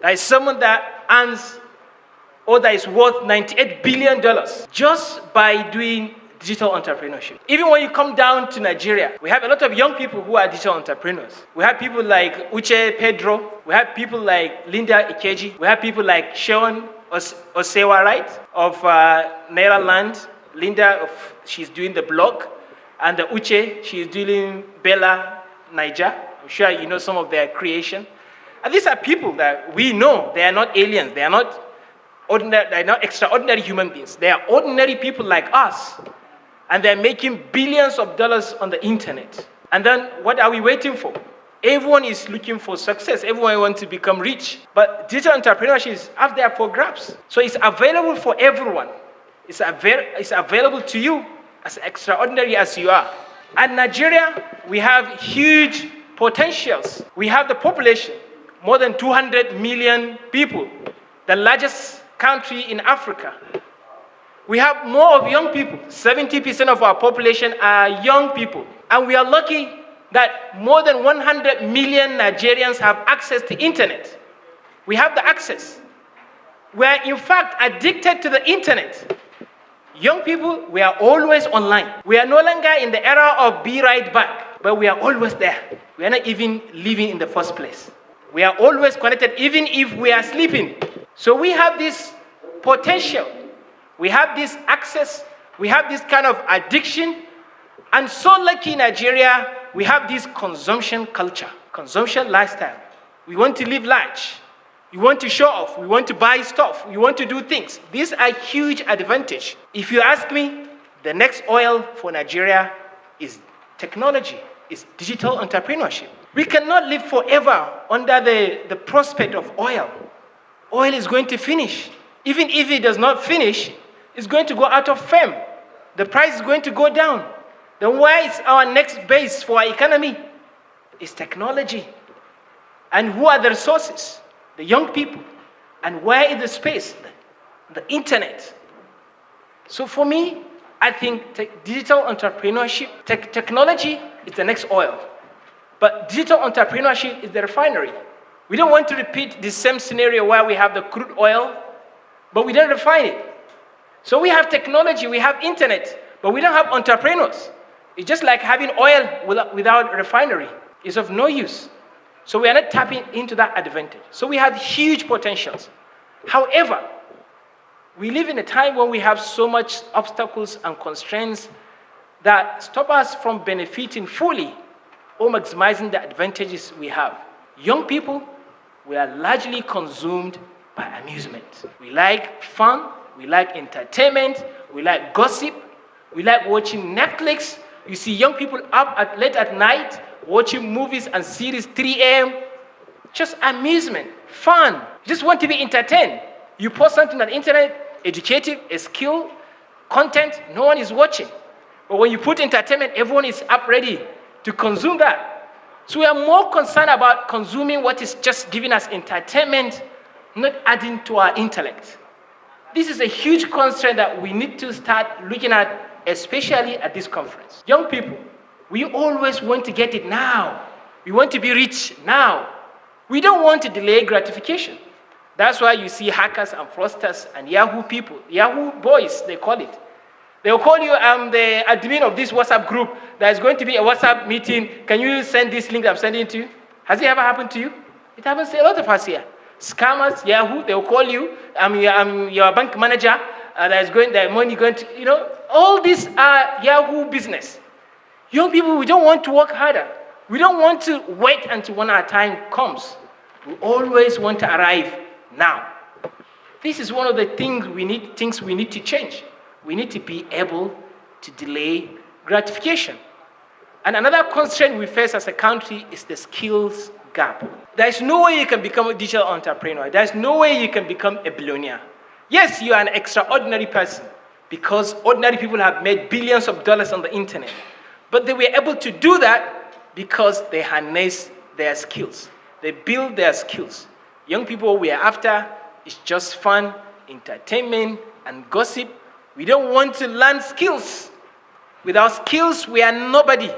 There is someone that earns or that is worth $98 billion just by doing digital entrepreneurship. Even when you come down to Nigeria, we have a lot of young people who are digital entrepreneurs. We have people like Uche Pedro. We have people like Linda Ikeji. We have people like Sean Osewa, right, of Naira Land. Linda, she's doing the blog. And Uche, she's doing Bella Niger. I'm sure you know some of their creation. And these are people that we know. They are not aliens. They are not ordinary. They are not extraordinary human beings. They are ordinary people like us. And they're making billions of dollars on the internet. And then what are we waiting for? Everyone is looking for success. Everyone wants to become rich. But digital entrepreneurship is out there for grabs. So it's available for everyone. It's available to you, as extraordinary as you are. And Nigeria, we have huge potentials. We have the population, more than 200 million people, the largest country in Africa. We have more of young people. 70% of our population are young people. And we are lucky that more than 100 million Nigerians have access to internet. We have the access. We are in fact addicted to the internet. Young people, we are always online. We are no longer in the era of be right back, but we are always there. We are not even living in the first place. We are always connected, even if we are sleeping. So we have this potential. We have this access. We have this kind of addiction. And so lucky in Nigeria, we have this consumption culture, consumption lifestyle. We want to live large. We want to show off. We want to buy stuff. We want to do things. These are huge advantage. If you ask me, the next oil for Nigeria is technology, is digital entrepreneurship. We cannot live forever under the prospect of oil. Oil is going to finish. Even if it does not finish, it's going to go out of fame. The price is going to go down. Then where is our next base for our economy? It's technology. And who are the resources? The young people. And where is the space? The internet. So for me, I think digital entrepreneurship, technology is the next oil. But digital entrepreneurship is the refinery. We don't want to repeat the same scenario where we have the crude oil, but we don't refine it. So we have technology, we have internet, but we don't have entrepreneurs. It's just like having oil without refinery. It's of no use. So we are not tapping into that advantage. So we have huge potentials. However, we live in a time when we have so much obstacles and constraints that stop us from benefiting fully or maximizing the advantages we have. Young people, we are largely consumed by amusement. We like fun, we like entertainment, we like gossip, we like watching Netflix. You see young people up late at night watching movies and series 3 a.m. Just amusement, fun. You just want to be entertained. You post something on the internet, educative, a skill, content, no one is watching. But when you put entertainment, everyone is up ready to consume that. So we are more concerned about consuming what is just giving us entertainment, not adding to our intellect. This is a huge constraint that we need to start looking at, especially at this conference. Young people, we always want to get it now. We want to be rich now. We don't want to delay gratification. That's why you see hackers and fraudsters and Yahoo people, Yahoo boys, they call it. They'll call you, I'm the admin of this WhatsApp group. There's going to be a WhatsApp meeting. Can you send this link that I'm sending to you? Has it ever happened to you? It happens to a lot of us here. Scammers, Yahoo, they'll call you. I'm your bank manager. There's money going to, all these are Yahoo business. Young people, we don't want to work harder. We don't want to wait until when our time comes. We always want to arrive now. This is one of the things we need to change. We need to be able to delay gratification. And another constraint we face as a country is the skills gap. There's no way you can become a digital entrepreneur. There's no way you can become a billionaire. Yes, you are an extraordinary person because ordinary people have made billions of dollars on the internet. But they were able to do that because they harness their skills. They build their skills. Young people we are after is just fun, entertainment, and gossip. We don't want to learn skills. Without skills, we are nobody.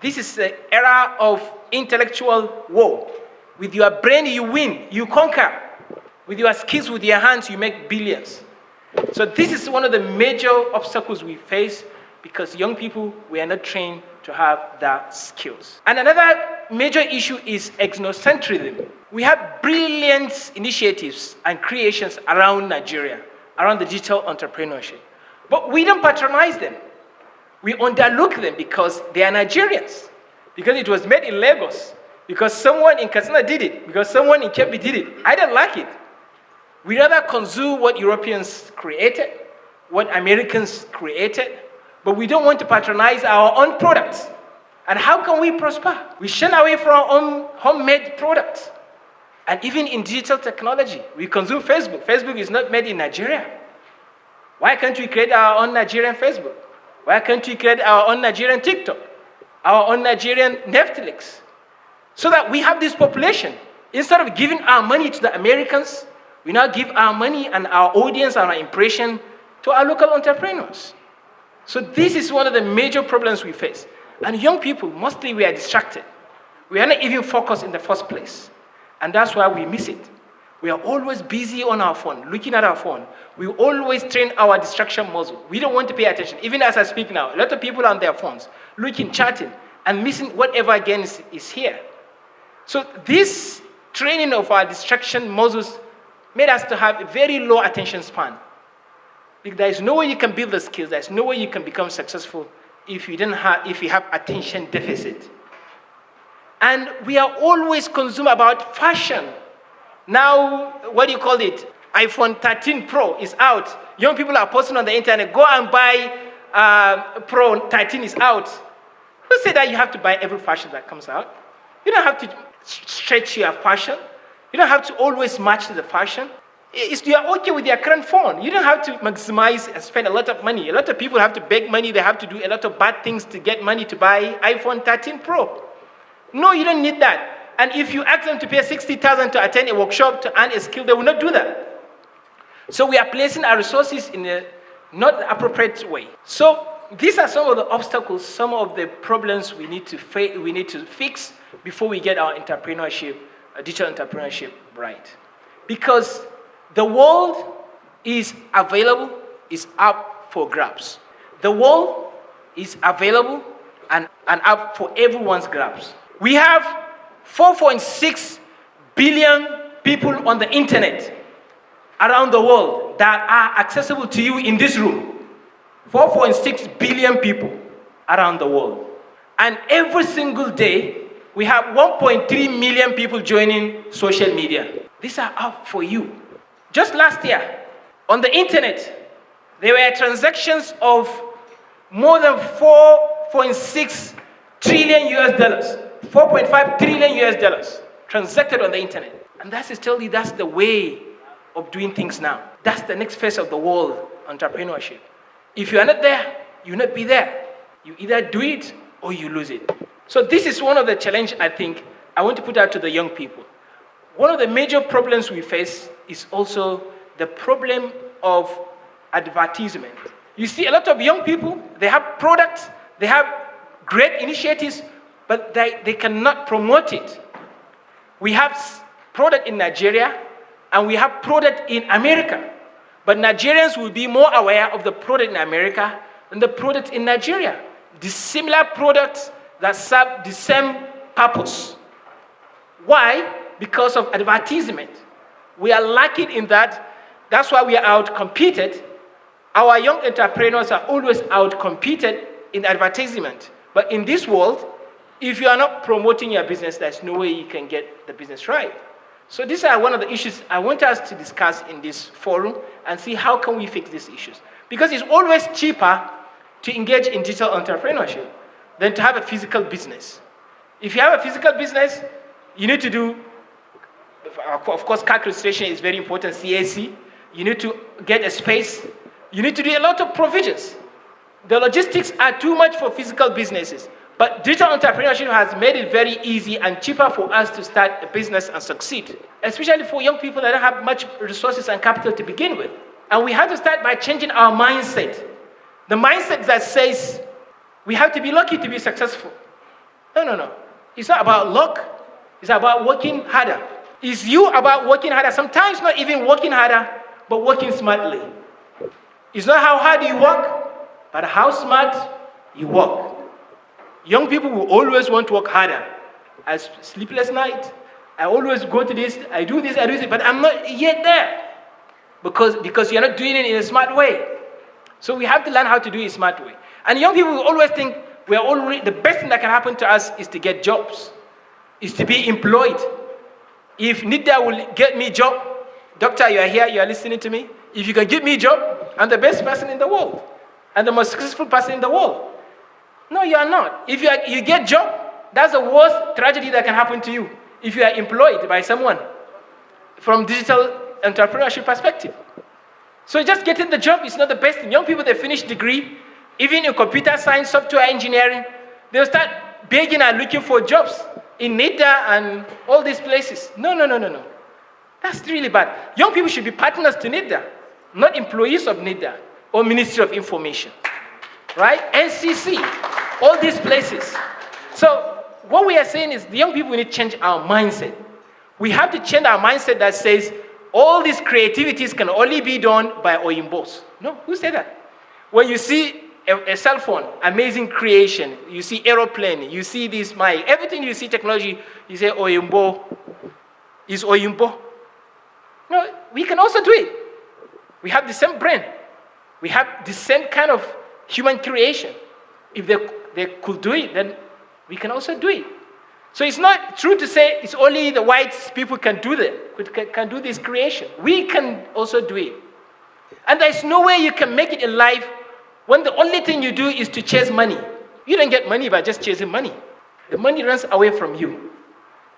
This is the era of intellectual war. With your brain, you win, you conquer. With your skills, with your hands, you make billions. So this is one of the major obstacles we face because young people, we are not trained to have that skills. And another major issue is ethnocentrism. We have brilliant initiatives and creations around Nigeria, around the digital entrepreneurship. But we don't patronize them. We underlook them because they are Nigerians, because it was made in Lagos, because someone in Katsina did it, because someone in Kebbi did it. I don't like it. We rather consume what Europeans created, what Americans created, but we don't want to patronize our own products. And how can we prosper? We shun away from our own homemade products. And even in digital technology, we consume Facebook. Facebook is not made in Nigeria. Why can't we create our own Nigerian Facebook? Why can't we create our own Nigerian TikTok? Our own Nigerian Netflix? So that we have this population. Instead of giving our money to the Americans, we now give our money and our audience and our impression to our local entrepreneurs. So this is one of the major problems we face. And young people, mostly we are distracted. We are not even focused in the first place. And that's why we miss it. We are always busy on our phone, looking at our phone. We always train our distraction muscle. We don't want to pay attention. Even as I speak now, a lot of people are on their phones, looking, chatting, and missing whatever again is here. So this training of our distraction muscles made us to have a very low attention span. Because there is no way you can build the skills, there is no way you can become successful if you have attention deficit. And we are always consumed about fashion. Now, what do you call it? iPhone 13 Pro is out. Young people are posting on the internet, go and buy Pro 13 is out. Who said that you have to buy every fashion that comes out? You don't have to stretch your fashion. You don't have to always match the fashion. You are okay with your current phone. You don't have to maximize and spend a lot of money. A lot of people have to beg money. They have to do a lot of bad things to get money to buy iPhone 13 Pro. No, you don't need that. And if you ask them to pay 60,000 to attend a workshop to earn a skill, they will not do that. So we are placing our resources in a not appropriate way. So these are some of the obstacles, some of the problems we need to fix before we get our entrepreneurship, digital entrepreneurship right. Because the world is available, is up for grabs. The world is available and up for everyone's grabs. We have 4.6 billion people on the internet around the world that are accessible to you in this room. 4.6 billion people around the world. And every single day, we have 1.3 million people joining social media. These are up for you. Just last year, on the internet, there were transactions of more than 4.6 trillion US dollars, 4.5 trillion US dollars transacted on the internet. And that's the way of doing things now. That's the next phase of the world, entrepreneurship. If you are not there, you'll not be there. You either do it or you lose it. So this is one of the challenges I think I want to put out to the young people. One of the major problems we face is also the problem of advertisement. You see a lot of young people, they have products, they have great initiatives, but they cannot promote it. We have product in Nigeria and we have product in America. But Nigerians will be more aware of the product in America than the product in Nigeria. The similar products that serve the same purpose. Why? Because of advertisement. We are lacking in that. That's why we are out-competed. Our young entrepreneurs are always out-competed in advertisement. But in this world, if you are not promoting your business, there's no way you can get the business right. So these are one of the issues I want us to discuss in this forum and see how can we fix these issues. Because it's always cheaper to engage in digital entrepreneurship than to have a physical business. If you have a physical business, you need to do, of course, CAC registration is very important, CAC. You need to get a space. You need to do a lot of provisions. The logistics are too much for physical businesses. But digital entrepreneurship has made it very easy and cheaper for us to start a business and succeed, especially for young people that don't have much resources and capital to begin with. And we have to start by changing our mindset. The mindset that says we have to be lucky to be successful. No. It's not about luck. It's about working harder. It's you about working harder. Sometimes not even working harder, but working smartly. It's not how hard you work, but how smart you work. Young people will always want to work harder. I sleepless night. I always go to this, I do this, but I'm not yet there. Because you're not doing it in a smart way. So we have to learn how to do it in a smart way. And young people will always think the best thing that can happen to us is to get jobs, is to be employed. If NIDA will get me a job, doctor, you are here, you are listening to me. If you can give me a job, I'm the best person in the world and the most successful person in the world. No, you are not. If you get a job, that's the worst tragedy that can happen to you if you are employed by someone from digital entrepreneurship perspective. So just getting the job is not the best thing. Young people, they finish degree, even in computer science, software engineering, they'll start begging and looking for jobs in NIDA and all these places. No. That's really bad. Young people should be partners to NIDA, not employees of NIDA or Ministry of Information, right? NCC, all these places. So what we are saying is the young people need to change our mindset. We have to change our mindset that says all these creativities can only be done by Oyimbos. No, who said that? When you see a cell phone, amazing creation, you see aeroplane, you see this mic, everything you see technology, you say Oyimbo is Oyimbo. No, we can also do it. We have the same brain. We have the same kind of human creation. If they could do it, then we can also do it. So it's not true to say it's only the white people can do this creation. We can also do it. And there's no way you can make it in life when the only thing you do is to chase money. You don't get money by just chasing money. The money runs away from you.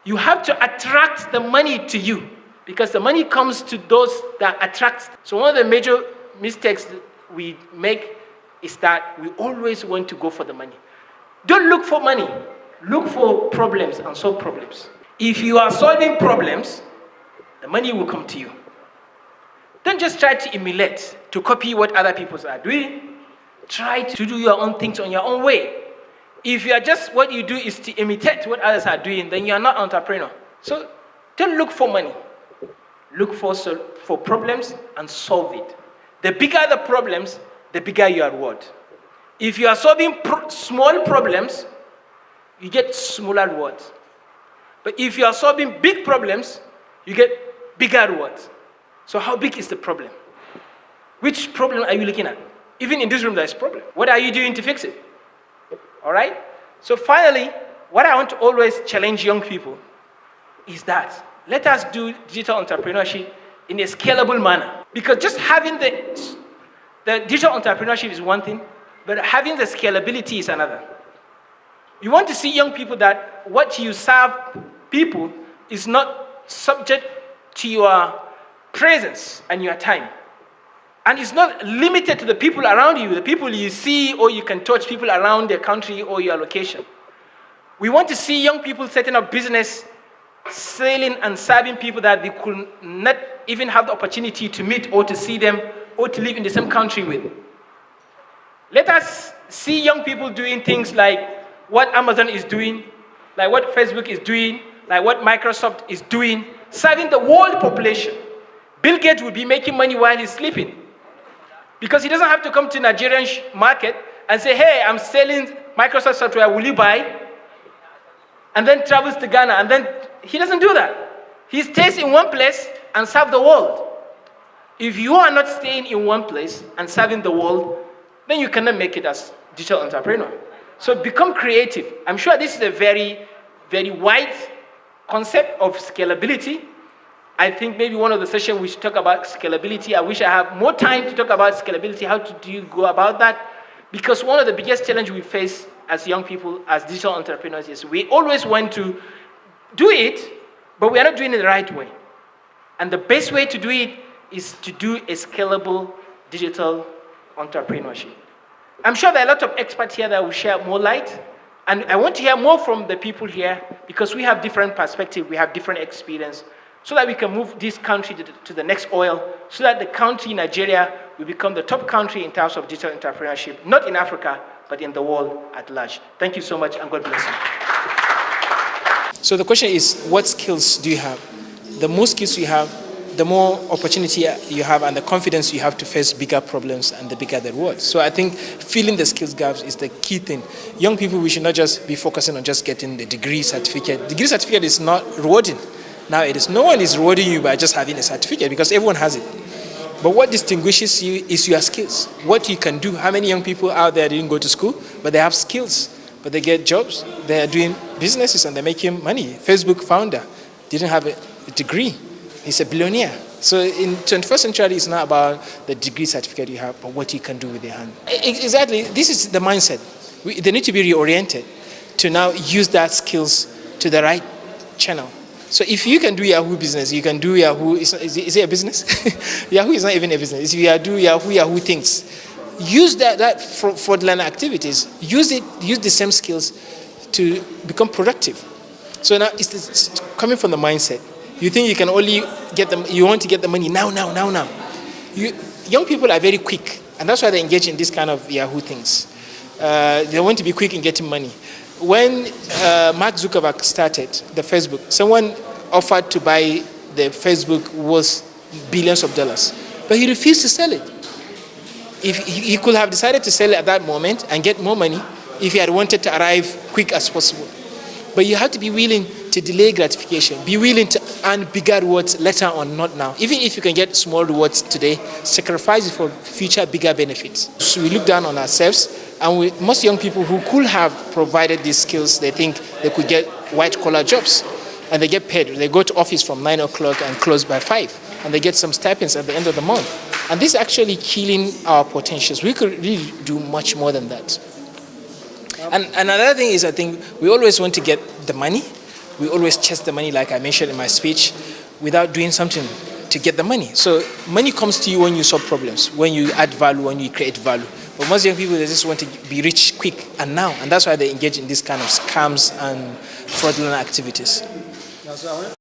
You have to attract the money to you because the money comes to those that attract. So one of the major mistakes that we make is that we always want to go for the money. Don't look for money. Look for problems and solve problems. If you are solving problems, the money will come to you. Don't just try to emulate, to copy what other people are doing. Try to do your own things on your own way. If you are just, what you do is to imitate what others are doing, then you are not an entrepreneur. So don't look for money. Look for problems and solve it. The bigger the problems, the bigger your reward. If you are solving small problems, you get smaller rewards. But if you are solving big problems, you get bigger rewards. So how big is the problem? Which problem are you looking at? Even in this room, there is a problem. What are you doing to fix it? All right? So finally, what I want to always challenge young people is that let us do digital entrepreneurship in a scalable manner. Because just having the digital entrepreneurship is one thing, but having the scalability is another. You want to see young people that what you serve people is not subject to your presence and your time. And it's not limited to the people around you, the people you see or you can touch, people around their country or your location. We want to see young people setting up business, selling and serving people that they could not even have the opportunity to meet or to see them or to live in the same country with. Let us see young people doing things like what Amazon is doing, like what Facebook is doing, like what Microsoft is doing, serving the world population. Bill Gates will be making money while he's sleeping because he doesn't have to come to Nigerian market and say, hey, I'm selling Microsoft software, will you buy? And then travels to Ghana, and then he doesn't do that. He stays in one place and serves the world. If you are not staying in one place and serving the world, then you cannot make it as digital entrepreneur. So become creative. I'm sure this is a very, very wide concept of scalability. I think maybe one of the sessions we should talk about scalability. I wish I had more time to talk about scalability. How do you go about that? Because one of the biggest challenges we face as young people, as digital entrepreneurs, is we always want to do it, but we are not doing it the right way. And the best way to do it is to do a scalable digital entrepreneurship. I'm sure there are a lot of experts here that will share more light. And I want to hear more from the people here because we have different perspectives, we have different experience, so that we can move this country to the next oil, so that the country, Nigeria, will become the top country in terms of digital entrepreneurship, not in Africa, but in the world at large. Thank you so much, and God bless you. So the question is, what skills do you have? the more skills you have, the more opportunity you have and the confidence you have to face bigger problems and the bigger the reward. So I think filling the skills gaps is the key thing. Young people, we should not just be focusing on just getting the degree certificate. Degree certificate is not rewarding. Now it is. No one is rewarding you by just having a certificate because everyone has it. But what distinguishes you is your skills, what you can do. How many young people out there didn't go to school, but they have skills, but they get jobs, they are doing businesses and they're making money. Facebook founder didn't have a degree. He's a billionaire. So in 21st century, it's not about the degree certificate you have, but what you can do with your hand. Exactly. This is the mindset. They need to be reoriented to now use that skills to the right channel. So if you can do Yahoo business, you can do Yahoo. Is it a business? Yahoo is not even a business. If you do Yahoo things, use that fraudulent activities. Use the same skills to become productive. So now it's coming from the mindset. You think you can only get them, you want to get the money now. Young people are very quick, and that's why they engage in this kind of Yahoo things. They want to be quick in getting money. When Mark Zuckerberg started the Facebook, someone offered to buy the Facebook worth billions of dollars, but he refused to sell it. If he could have decided to sell it at that moment and get more money if he had wanted to arrive quick as possible. But you have to be willing to delay gratification, be willing to earn bigger rewards later on, not now. Even if you can get small rewards today, sacrifice it for future bigger benefits. So we look down on ourselves, and most young people who could have provided these skills, they think they could get white-collar jobs, and they get paid. They go to office from 9 o'clock and close by 5, and they get some stipends at the end of the month. And this is actually killing our potentials. We could really do much more than that. And another thing is, I think we always want to get the money. We always chase the money, like I mentioned in my speech, without doing something to get the money. So money comes to you when you solve problems, when you add value, when you create value. But most young people, they just want to be rich quick and now. And that's why they engage in this kind of scams and fraudulent activities.